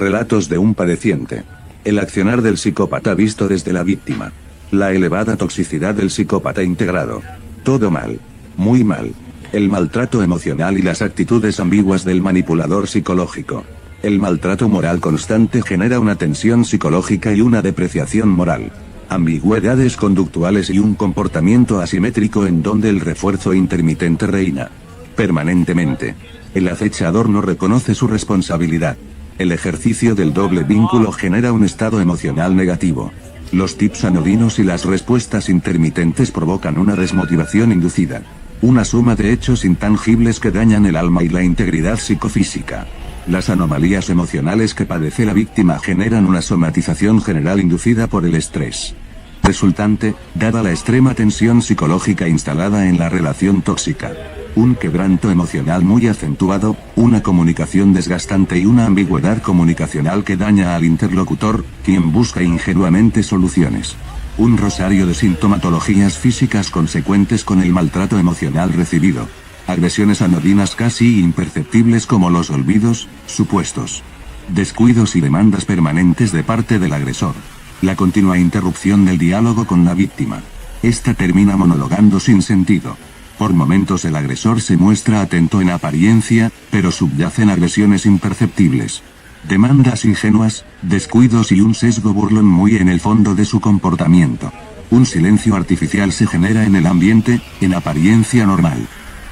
Relatos de un padeciente. El accionar del psicópata visto desde la víctima. La elevada toxicidad del psicópata integrado. Todo mal. Muy mal. El maltrato emocional y las actitudes ambiguas del manipulador psicológico. El maltrato moral constante genera una tensión psicológica y una depreciación moral. Ambigüedades conductuales y un comportamiento asimétrico en donde el refuerzo intermitente reina permanentemente. El acechador no reconoce su responsabilidad. El ejercicio del doble vínculo genera un estado emocional negativo. Los tips anodinos y las respuestas intermitentes provocan una desmotivación inducida. Una suma de hechos intangibles que dañan el alma y la integridad psicofísica. Las anomalías emocionales que padece la víctima generan una somatización general inducida por el estrés resultante, dada la extrema tensión psicológica instalada en la relación tóxica. Un quebranto emocional muy acentuado, una comunicación desgastante y una ambigüedad comunicacional que daña al interlocutor, quien busca ingenuamente soluciones. Un rosario de sintomatologías físicas consecuentes con el maltrato emocional recibido. Agresiones anodinas casi imperceptibles como los olvidos, supuestos descuidos y demandas permanentes de parte del agresor. La continua interrupción del diálogo con la víctima. Esta termina monologando sin sentido. Por momentos el agresor se muestra atento en apariencia, pero subyacen agresiones imperceptibles. Demandas ingenuas, descuidos y un sesgo burlón muy en el fondo de su comportamiento. Un silencio artificial se genera en el ambiente, en apariencia normal.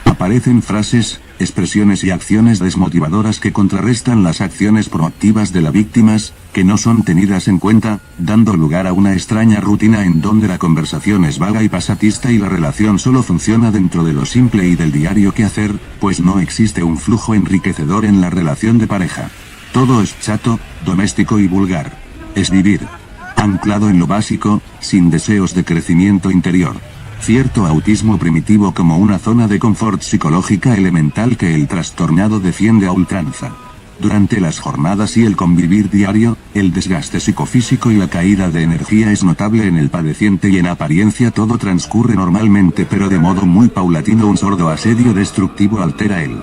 Aparecen frases, expresiones y acciones desmotivadoras que contrarrestan las acciones proactivas de las víctimas, que no son tenidas en cuenta, dando lugar a una extraña rutina en donde la conversación es vaga y pasatista y la relación solo funciona dentro de lo simple y del diario quehacer, pues no existe un flujo enriquecedor en la relación de pareja. Todo es chato, doméstico y vulgar. Es vivir anclado en lo básico, sin deseos de crecimiento interior. Cierto autismo primitivo como una zona de confort psicológica elemental que el trastornado defiende a ultranza. Durante las jornadas y el convivir diario, el desgaste psicofísico y la caída de energía es notable en el padeciente y en apariencia todo transcurre normalmente pero de modo muy paulatino un sordo asedio destructivo altera el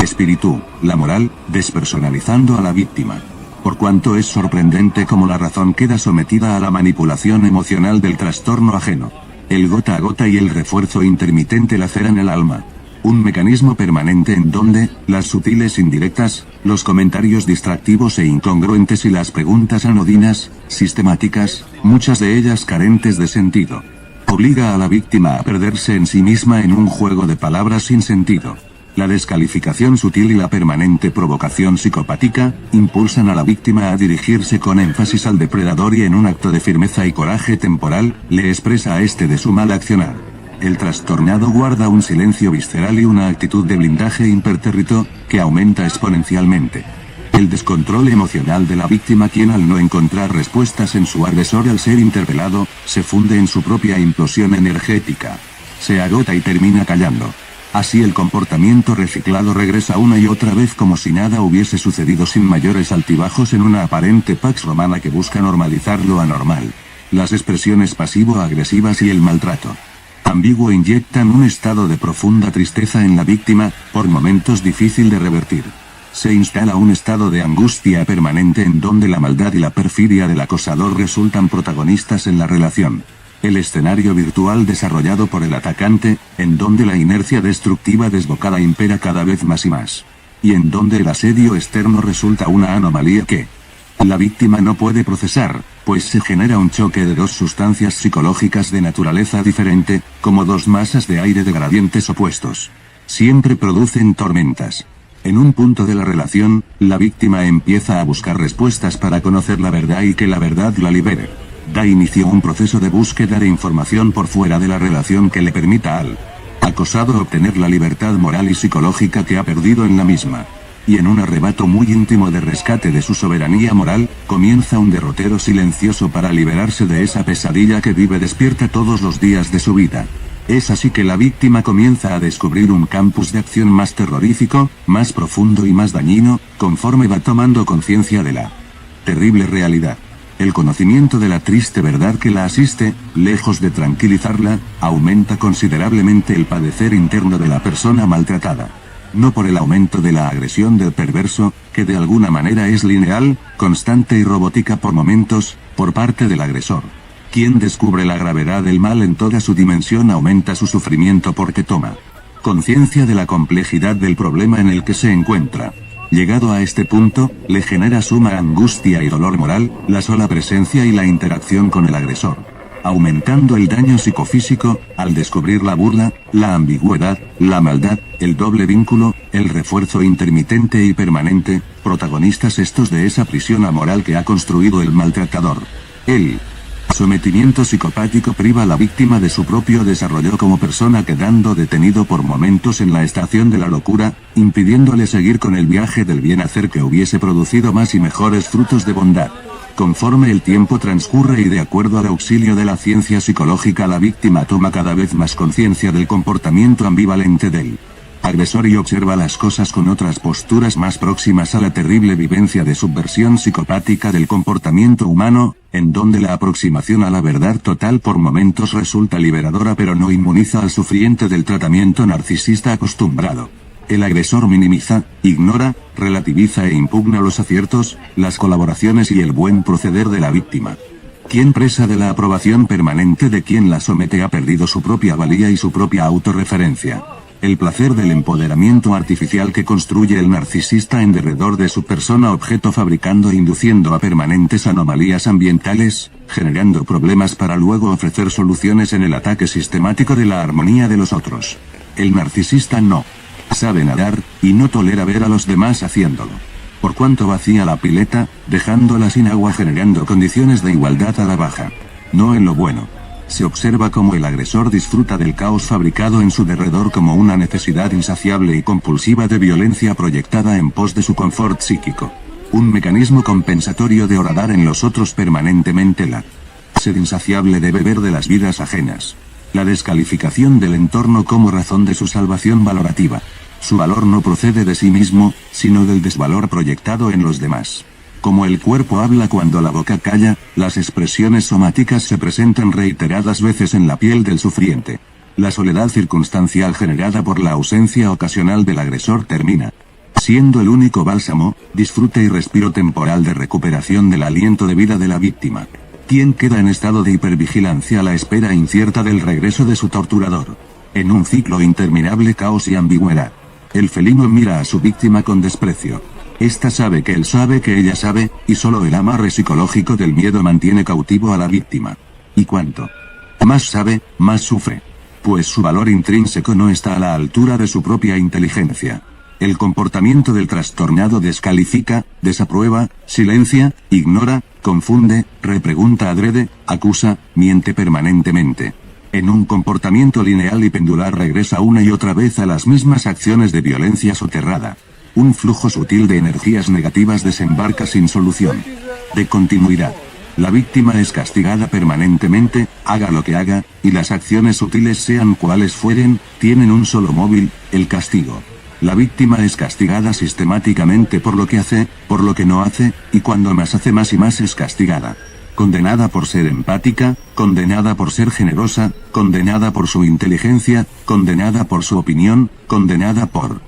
espíritu, la moral, despersonalizando a la víctima. Por cuanto es sorprendente cómo la razón queda sometida a la manipulación emocional del trastorno ajeno. El gota a gota y el refuerzo intermitente laceran el alma. Un mecanismo permanente en donde, las sutiles indirectas, los comentarios distractivos e incongruentes y las preguntas anodinas, sistemáticas, muchas de ellas carentes de sentido, obliga a la víctima a perderse en sí misma en un juego de palabras sin sentido. La descalificación sutil y la permanente provocación psicopática, impulsan a la víctima a dirigirse con énfasis al depredador y en un acto de firmeza y coraje temporal, le expresa a este de su mal accionar. El trastornado guarda un silencio visceral y una actitud de blindaje impertérrito, que aumenta exponencialmente. El descontrol emocional de la víctima quien al no encontrar respuestas en su agresor al ser interpelado, se funde en su propia implosión energética. Se agota y termina callando. Así el comportamiento reciclado regresa una y otra vez como si nada hubiese sucedido sin mayores altibajos en una aparente pax romana que busca normalizar lo anormal. Las expresiones pasivo-agresivas y el maltrato ambiguo inyectan un estado de profunda tristeza en la víctima, por momentos difícil de revertir. Se instala un estado de angustia permanente en donde la maldad y la perfidia del acosador resultan protagonistas en la relación. El escenario virtual desarrollado por el atacante, en donde la inercia destructiva desbocada impera cada vez más y más. Y en donde el asedio externo resulta una anomalía que la víctima no puede procesar, pues se genera un choque de dos sustancias psicológicas de naturaleza diferente, como dos masas de aire de gradientes opuestos. Siempre producen tormentas. En un punto de la relación, la víctima empieza a buscar respuestas para conocer la verdad y que la verdad la libere. Da inicio a un proceso de búsqueda de información por fuera de la relación que le permita al acosado obtener la libertad moral y psicológica que ha perdido en la misma. Y en un arrebato muy íntimo de rescate de su soberanía moral, comienza un derrotero silencioso para liberarse de esa pesadilla que vive despierta todos los días de su vida. Es así que la víctima comienza a descubrir un campus de acción más terrorífico, más profundo y más dañino, conforme va tomando conciencia de la terrible realidad. El conocimiento de la triste verdad que la asiste, lejos de tranquilizarla, aumenta considerablemente el padecer interno de la persona maltratada. no por el aumento de la agresión del perverso, que de alguna manera es lineal, constante y robótica por momentos, por parte del agresor. Quien descubre la gravedad del mal en toda su dimensión aumenta su sufrimiento porque toma conciencia de la complejidad del problema en el que se encuentra. Llegado a este punto, le genera suma angustia y dolor moral, la sola presencia y la interacción con el agresor, aumentando el daño psicofísico, al descubrir la burla, la ambigüedad, la maldad, el doble vínculo, el refuerzo intermitente y permanente, protagonistas estos de esa prisión amoral que ha construido el maltratador. El sometimiento psicopático priva a la víctima de su propio desarrollo como persona, quedando detenido por momentos en la estación de la locura, impidiéndole seguir con el viaje del bien hacer que hubiese producido más y mejores frutos de bondad. Conforme el tiempo transcurre y de acuerdo al auxilio de la ciencia psicológica, la víctima toma cada vez más conciencia del comportamiento ambivalente del agresor y observa las cosas con otras posturas más próximas a la terrible vivencia de subversión psicopática del comportamiento humano, en donde la aproximación a la verdad total por momentos resulta liberadora pero no inmuniza al sufriente del tratamiento narcisista acostumbrado. El agresor minimiza, ignora, relativiza e impugna los aciertos, las colaboraciones y el buen proceder de la víctima. Quien presa de la aprobación permanente de quien la somete ha perdido su propia valía y su propia autorreferencia. El placer del empoderamiento artificial que construye el narcisista en derredor de su persona objeto, fabricando e induciendo a permanentes anomalías ambientales, generando problemas para luego ofrecer soluciones en el ataque sistemático de la armonía de los otros. El narcisista no sabe nadar, y no tolera ver a los demás haciéndolo. Por cuanto vacía la pileta, dejándola sin agua, generando condiciones de igualdad a la baja. No en lo bueno. Se observa cómo el agresor disfruta del caos fabricado en su derredor como una necesidad insaciable y compulsiva de violencia proyectada en pos de su confort psíquico. Un mecanismo compensatorio de horadar en los otros permanentemente la sed insaciable de beber de las vidas ajenas. La descalificación del entorno como razón de su salvación valorativa. Su valor no procede de sí mismo, sino del desvalor proyectado en los demás. Como el cuerpo habla cuando la boca calla, las expresiones somáticas se presentan reiteradas veces en la piel del sufriente. La soledad circunstancial generada por la ausencia ocasional del agresor termina siendo el único bálsamo, disfrute y respiro temporal de recuperación del aliento de vida de la víctima. Quien queda en estado de hipervigilancia a la espera incierta del regreso de su torturador. En un ciclo interminable caos y ambigüedad. El felino mira a su víctima con desprecio. Esta sabe que él sabe que ella sabe, y solo el amarre psicológico del miedo mantiene cautivo a la víctima. Y cuanto más sabe, más sufre. Pues su valor intrínseco no está a la altura de su propia inteligencia. El comportamiento del trastornado descalifica, desaprueba, silencia, ignora, confunde, repregunta adrede, acusa, miente permanentemente. En un comportamiento lineal y pendular regresa una y otra vez a las mismas acciones de violencia soterrada. Un flujo sutil de energías negativas desembarca sin solución. De continuidad. La víctima es castigada permanentemente, haga lo que haga, y las acciones sutiles sean cuales fueren, tienen un solo móvil, el castigo. La víctima es castigada sistemáticamente por lo que hace, por lo que no hace, y cuando más hace más y más es castigada. Condenada por ser empática, condenada por ser generosa, condenada por su inteligencia, condenada por su opinión, condenada por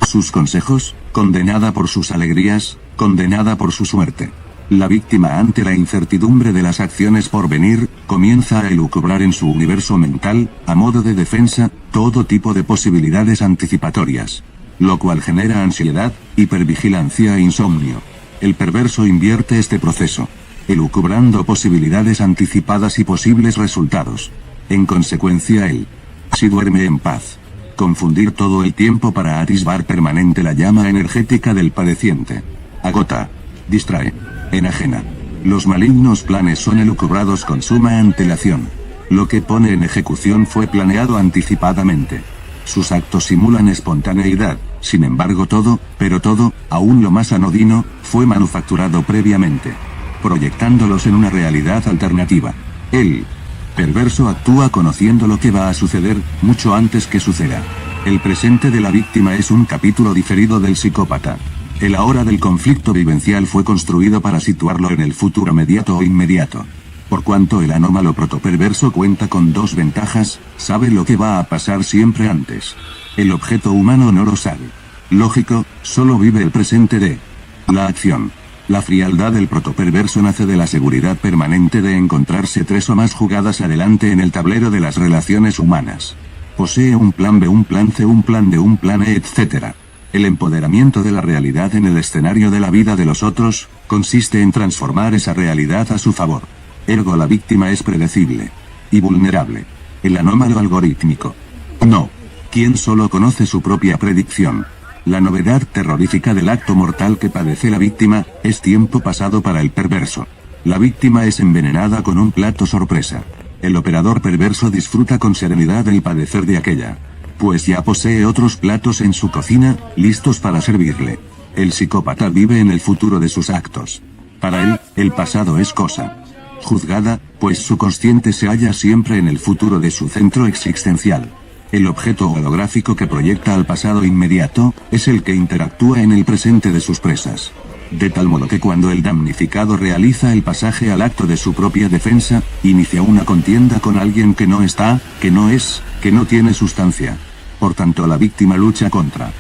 sus consejos, condenada por sus alegrías, condenada por su suerte. La víctima, ante la incertidumbre de las acciones por venir, comienza a elucubrar en su universo mental, a modo de defensa, todo tipo de posibilidades anticipatorias. Lo cual genera ansiedad, hipervigilancia e insomnio. El perverso invierte este proceso, elucubrando posibilidades anticipadas y posibles resultados. En consecuencia él si duerme en paz. Confundir todo el tiempo para atisbar permanente la llama energética del padeciente. Agota. Distrae. Enajena. Los malignos planes son elucubrados con suma antelación. Lo que pone en ejecución fue planeado anticipadamente. Sus actos simulan espontaneidad, sin embargo todo, pero todo, aún lo más anodino, fue manufacturado previamente, proyectándolos en una realidad alternativa. El perverso actúa conociendo lo que va a suceder, mucho antes que suceda. El presente de la víctima es un capítulo diferido del psicópata. El ahora del conflicto vivencial fue construido para situarlo en el futuro mediato o inmediato. Por cuanto el anómalo protoperverso cuenta con dos ventajas, sabe lo que va a pasar siempre antes. El objeto humano no lo sabe. Lógico, solo vive el presente de la acción. La frialdad del protoperverso nace de la seguridad permanente de encontrarse 3 o más jugadas adelante en el tablero de las relaciones humanas. Posee un plan B, un plan C, un plan D, un plan E, etc. El empoderamiento de la realidad en el escenario de la vida de los otros, consiste en transformar esa realidad a su favor. Ergo la víctima es predecible y vulnerable. El anómalo algorítmico. No. Quien solo conoce su propia predicción. La novedad terrorífica del acto mortal que padece la víctima, es tiempo pasado para el perverso. La víctima es envenenada con un plato sorpresa. El operador perverso disfruta con serenidad el padecer de aquella, pues ya posee otros platos en su cocina, listos para servirle. El psicópata vive en el futuro de sus actos. Para él, el pasado es cosa juzgada, pues su consciente se halla siempre en el futuro de su centro existencial. El objeto holográfico que proyecta al pasado inmediato, es el que interactúa en el presente de sus presas. De tal modo que cuando el damnificado realiza el pasaje al acto de su propia defensa, inicia una contienda con alguien que no está, que no es, que no tiene sustancia. Por tanto la víctima lucha contra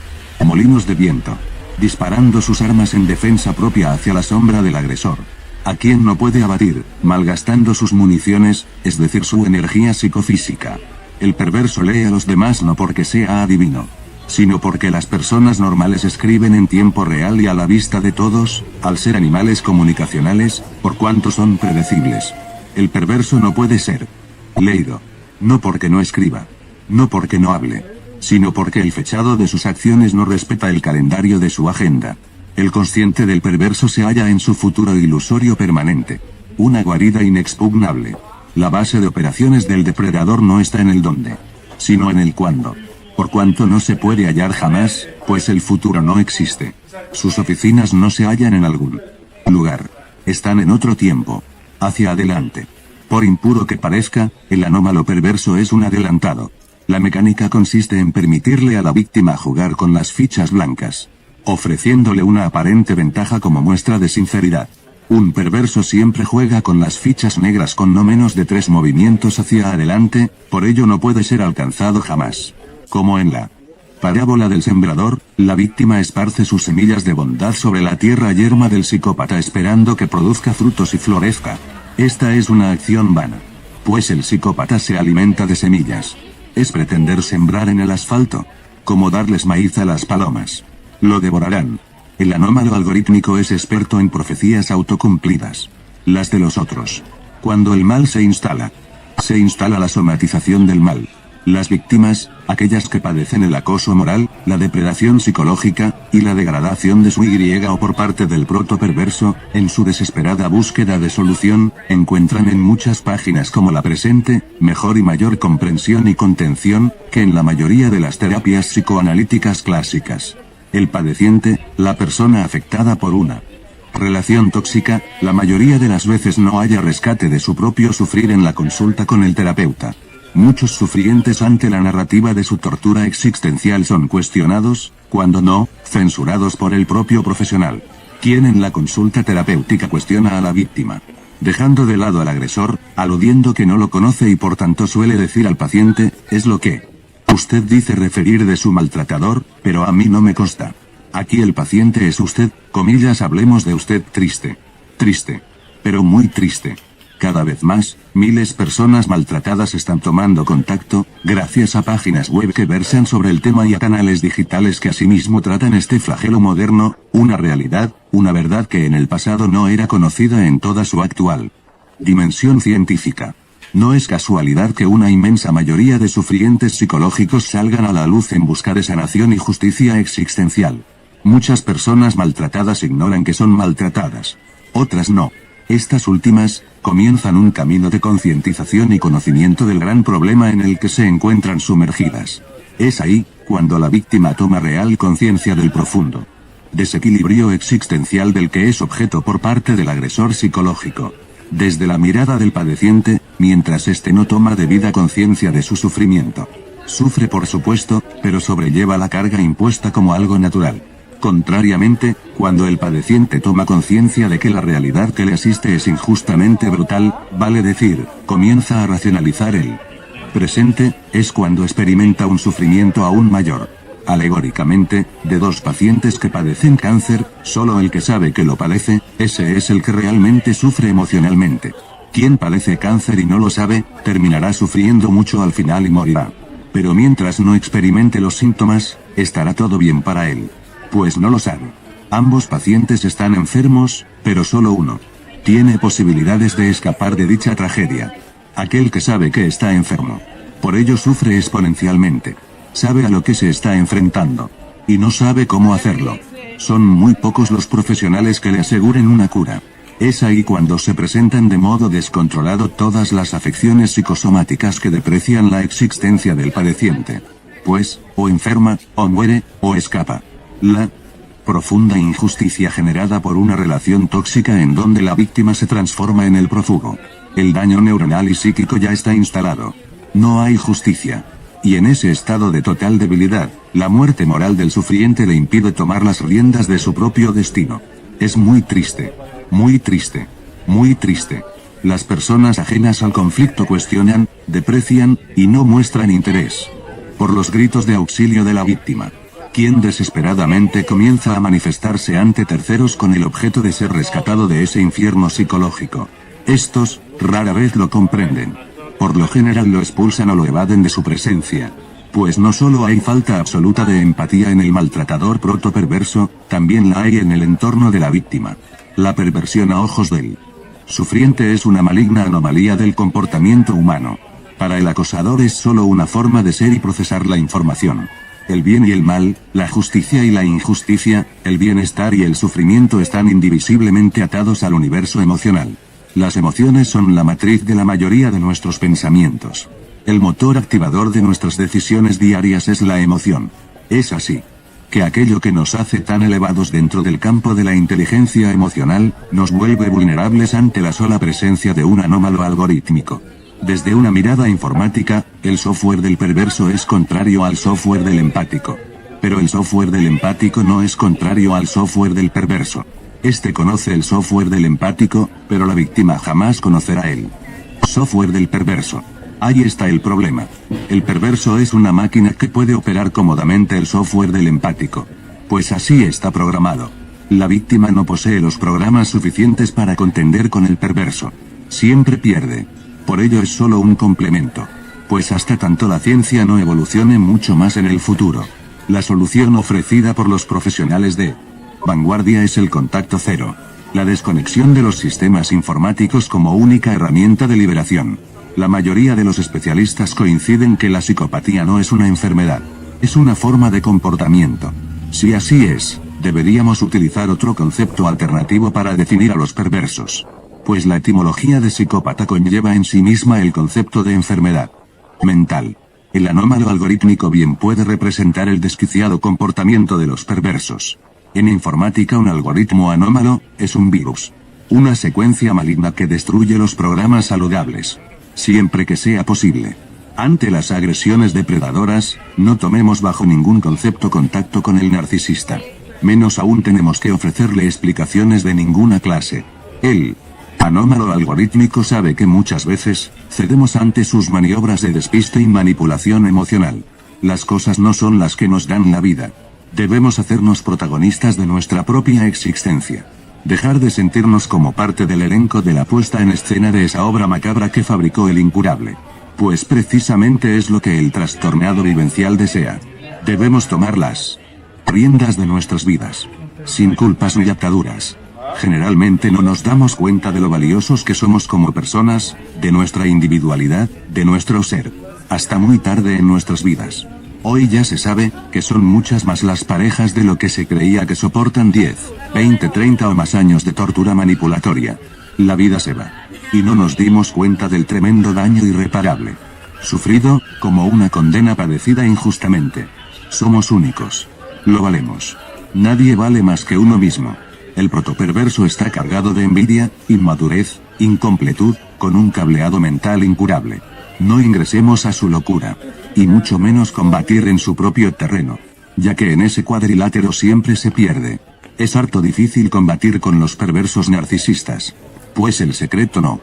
molinos de viento, disparando sus armas en defensa propia hacia la sombra del agresor, a quien no puede abatir, malgastando sus municiones, es decir su energía psicofísica. El perverso lee a los demás no porque sea adivino, sino porque las personas normales escriben en tiempo real y a la vista de todos, al ser animales comunicacionales, por cuanto son predecibles. El perverso no puede ser leído, no porque no escriba, no porque no hable, sino porque el fechado de sus acciones no respeta el calendario de su agenda. El consciente del perverso se halla en su futuro ilusorio permanente, una guarida inexpugnable. La base de operaciones del depredador no está en el dónde, sino en el cuándo. Por cuanto no se puede hallar jamás, pues el futuro no existe. Sus oficinas no se hallan en algún lugar. Están en otro tiempo. Hacia adelante. Por impuro que parezca, el anómalo perverso es un adelantado. La mecánica consiste en permitirle a la víctima jugar con las fichas blancas, ofreciéndole una aparente ventaja como muestra de sinceridad. Un perverso siempre juega con las fichas negras con no menos de 3 movimientos hacia adelante, por ello no puede ser alcanzado jamás. Como en la parábola del sembrador, la víctima esparce sus semillas de bondad sobre la tierra yerma del psicópata esperando que produzca frutos y florezca. Esta es una acción vana, pues el psicópata se alimenta de semillas. Es pretender sembrar en el asfalto, como darles maíz a las palomas. Lo devorarán. El anómalo algorítmico es experto en profecías autocumplidas. Las de los otros. Cuando el mal se instala la somatización del mal. Las víctimas, aquellas que padecen el acoso moral, la depredación psicológica, y la degradación de su Y o por parte del protoperverso, en su desesperada búsqueda de solución, encuentran en muchas páginas como la presente, mejor y mayor comprensión y contención, que en la mayoría de las terapias psicoanalíticas clásicas. El padeciente, la persona afectada por una relación tóxica, la mayoría de las veces no halla rescate de su propio sufrir en la consulta con el terapeuta. Muchos sufrientes ante la narrativa de su tortura existencial son cuestionados, cuando no, censurados por el propio profesional, quien en la consulta terapéutica cuestiona a la víctima, dejando de lado al agresor, aludiendo que no lo conoce y por tanto suele decir al paciente, es lo que usted dice referir de su maltratador, pero a mí no me consta. Aquí el paciente es usted, comillas, hablemos de usted triste. Triste. Pero muy triste. Cada vez más, miles de personas maltratadas están tomando contacto, gracias a páginas web que versan sobre el tema y a canales digitales que asimismo tratan este flagelo moderno, una realidad, una verdad que en el pasado no era conocida en toda su actual dimensión científica. No es casualidad que una inmensa mayoría de sufrientes psicológicos salgan a la luz en busca de sanación y justicia existencial. Muchas personas maltratadas ignoran que son maltratadas. Otras no. Estas últimas, comienzan un camino de concientización y conocimiento del gran problema en el que se encuentran sumergidas. Es ahí, cuando la víctima toma real conciencia del profundo desequilibrio existencial del que es objeto por parte del agresor psicológico. Desde la mirada del padeciente, mientras éste no toma debida conciencia de su sufrimiento. Sufre por supuesto, pero sobrelleva la carga impuesta como algo natural. Contrariamente, cuando el padeciente toma conciencia de que la realidad que le asiste es injustamente brutal, vale decir, comienza a racionalizar el presente, es cuando experimenta un sufrimiento aún mayor. Alegóricamente, de 2 pacientes que padecen cáncer, solo el que sabe que lo padece, ese es el que realmente sufre emocionalmente. Quien padece cáncer y no lo sabe, terminará sufriendo mucho al final y morirá. Pero mientras no experimente los síntomas, estará todo bien para él. Pues no lo sabe. Ambos pacientes están enfermos, pero solo uno tiene posibilidades de escapar de dicha tragedia. Aquel que sabe que está enfermo. Por ello sufre exponencialmente. Sabe a lo que se está enfrentando. Y no sabe cómo hacerlo. Son muy pocos los profesionales que le aseguren una cura. Es ahí cuando se presentan de modo descontrolado todas las afecciones psicosomáticas que deprecian la existencia del padeciente. Pues, o enferma, o muere, o escapa. La profunda injusticia generada por una relación tóxica en donde la víctima se transforma en el prófugo. El daño neuronal y psíquico ya está instalado. No hay justicia. Y en ese estado de total debilidad, la muerte moral del sufriente le impide tomar las riendas de su propio destino. Es muy triste. Muy triste. Muy triste. Las personas ajenas al conflicto cuestionan, deprecian, y no muestran interés por los gritos de auxilio de la víctima, quien desesperadamente comienza a manifestarse ante terceros con el objeto de ser rescatado de ese infierno psicológico. Estos, rara vez lo comprenden. Por lo general lo expulsan o lo evaden de su presencia. Pues no solo hay falta absoluta de empatía en el maltratador protoperverso, también la hay en el entorno de la víctima. La perversión a ojos del sufriente es una maligna anomalía del comportamiento humano. Para el acosador es solo una forma de ser y procesar la información. El bien y el mal, la justicia y la injusticia, el bienestar y el sufrimiento están indivisiblemente atados al universo emocional. Las emociones son la matriz de la mayoría de nuestros pensamientos. El motor activador de nuestras decisiones diarias es la emoción. Es así que aquello que nos hace tan elevados dentro del campo de la inteligencia emocional, nos vuelve vulnerables ante la sola presencia de un anómalo algorítmico. Desde una mirada informática, el software del perverso es contrario al software del empático. Pero el software del empático no es contrario al software del perverso. Este conoce el software del empático, pero la víctima jamás conocerá el software del perverso. Ahí está el problema. El perverso es una máquina que puede operar cómodamente el software del empático. Pues así está programado. La víctima no posee los programas suficientes para contender con el perverso. Siempre pierde. Por ello es solo un complemento. Pues hasta tanto la ciencia no evolucione mucho más en el futuro. La solución ofrecida por los profesionales de vanguardia es el contacto cero. La desconexión de los sistemas informáticos como única herramienta de liberación. La mayoría de los especialistas coinciden que la psicopatía no es una enfermedad. Es una forma de comportamiento. Si así es, deberíamos utilizar otro concepto alternativo para definir a los perversos. Pues la etimología de psicópata conlleva en sí misma el concepto de enfermedad mental. El anómalo algorítmico bien puede representar el desquiciado comportamiento de los perversos. En informática un algoritmo anómalo es un virus. Una secuencia maligna que destruye los programas saludables. Siempre que sea posible. Ante las agresiones depredadoras, no tomemos bajo ningún concepto contacto con el narcisista. Menos aún tenemos que ofrecerle explicaciones de ninguna clase. El anómalo algorítmico sabe que muchas veces, cedemos ante sus maniobras de despiste y manipulación emocional. Las cosas no son las que nos dan la vida. Debemos hacernos protagonistas de nuestra propia existencia. Dejar de sentirnos como parte del elenco de la puesta en escena de esa obra macabra que fabricó el incurable. Pues precisamente es lo que el trastornado vivencial desea. Debemos tomar las riendas de nuestras vidas. Sin culpas ni ataduras. Generalmente no nos damos cuenta de lo valiosos que somos como personas, de nuestra individualidad, de nuestro ser. Hasta muy tarde en nuestras vidas. Hoy ya se sabe, que son muchas más las parejas de lo que se creía que soportan 10, 20, 30 o más años de tortura manipulatoria. La vida se va. Y no nos dimos cuenta del tremendo daño irreparable sufrido, como una condena padecida injustamente. Somos únicos. Lo valemos. Nadie vale más que uno mismo. El protoperverso está cargado de envidia, inmadurez, incompletud, con un cableado mental incurable. No ingresemos a su locura. Y mucho menos combatir en su propio terreno. Ya que en ese cuadrilátero siempre se pierde. Es harto difícil combatir con los perversos narcisistas. Pues el secreto no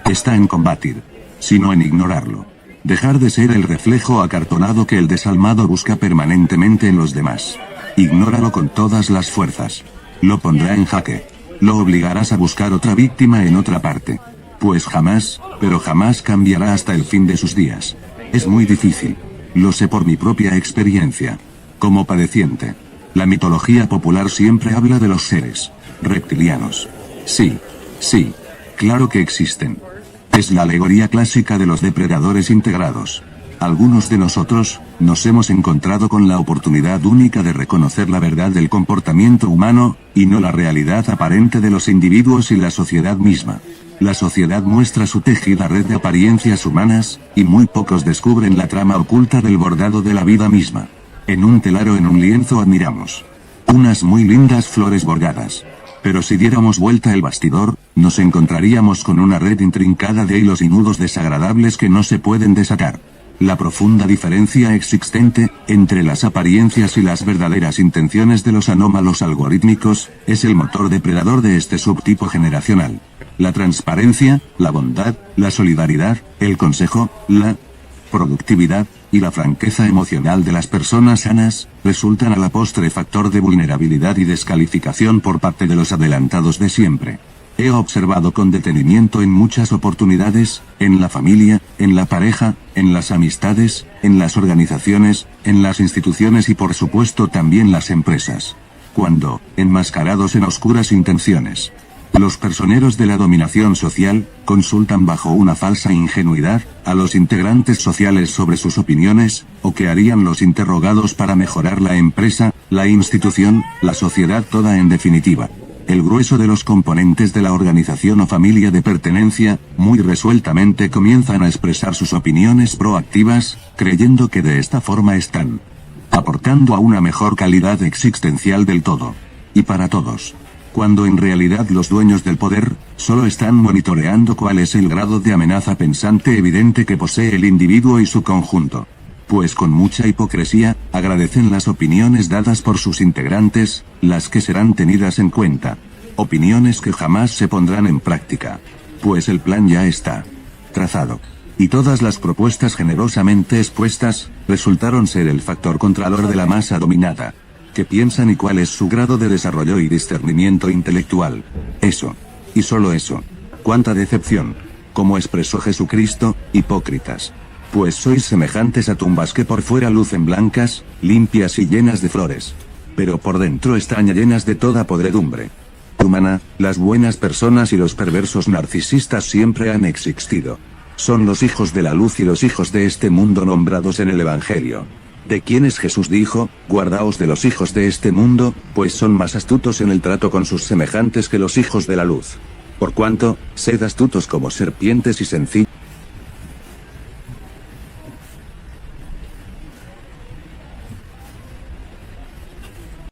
está en combatir, sino en ignorarlo. Dejar de ser el reflejo acartonado que el desalmado busca permanentemente en los demás. Ignóralo con todas las fuerzas. Lo pondrá en jaque. Lo obligarás a buscar otra víctima en otra parte. Pues jamás, pero jamás cambiará hasta el fin de sus días. Es muy difícil. Lo sé por mi propia experiencia. Como padeciente. La mitología popular siempre habla de los seres reptilianos. Sí. Sí. Claro que existen. Es la alegoría clásica de los depredadores integrados. Algunos de nosotros, nos hemos encontrado con la oportunidad única de reconocer la verdad del comportamiento humano, y no la realidad aparente de los individuos y la sociedad misma. La sociedad muestra su tejida red de apariencias humanas, y muy pocos descubren la trama oculta del bordado de la vida misma. En un telar o en un lienzo admiramos unas muy lindas flores bordadas. Pero si diéramos vuelta el bastidor, nos encontraríamos con una red intrincada de hilos y nudos desagradables que no se pueden desatar. La profunda diferencia existente entre las apariencias y las verdaderas intenciones de los anómalos algorítmicos es el motor depredador de este subtipo generacional. La transparencia, la bondad, la solidaridad, el consejo, la productividad y la franqueza emocional de las personas sanas resultan a la postre factor de vulnerabilidad y descalificación por parte de los adelantados de siempre. He observado con detenimiento en muchas oportunidades, en la familia, en la pareja, en las amistades, en las organizaciones, en las instituciones y por supuesto también las empresas. Cuando, enmascarados en oscuras intenciones, los personeros de la dominación social consultan bajo una falsa ingenuidad a los integrantes sociales sobre sus opiniones, o qué harían los interrogados para mejorar la empresa, la institución, la sociedad toda en definitiva. El grueso de los componentes de la organización o familia de pertenencia, muy resueltamente comienzan a expresar sus opiniones proactivas, creyendo que de esta forma están aportando a una mejor calidad existencial del todo. Y para todos. Cuando en realidad los dueños del poder, solo están monitoreando cuál es el grado de amenaza pensante evidente que posee el individuo y su conjunto. Pues con mucha hipocresía, agradecen las opiniones dadas por sus integrantes, las que serán tenidas en cuenta. Opiniones que jamás se pondrán en práctica. Pues el plan ya está trazado. Y todas las propuestas generosamente expuestas, resultaron ser el factor contralor de la masa dominada. ¿Qué piensan y cuál es su grado de desarrollo y discernimiento intelectual? Eso. Y solo eso. ¡Cuánta decepción! Como expresó Jesucristo, hipócritas. Pues sois semejantes a tumbas que por fuera lucen blancas, limpias y llenas de flores. Pero por dentro están llenas de toda podredumbre humana. Las buenas personas y los perversos narcisistas siempre han existido. Son los hijos de la luz y los hijos de este mundo nombrados en el Evangelio. De quienes Jesús dijo, guardaos de los hijos de este mundo, pues son más astutos en el trato con sus semejantes que los hijos de la luz. Por cuanto, sed astutos como serpientes y sencillos.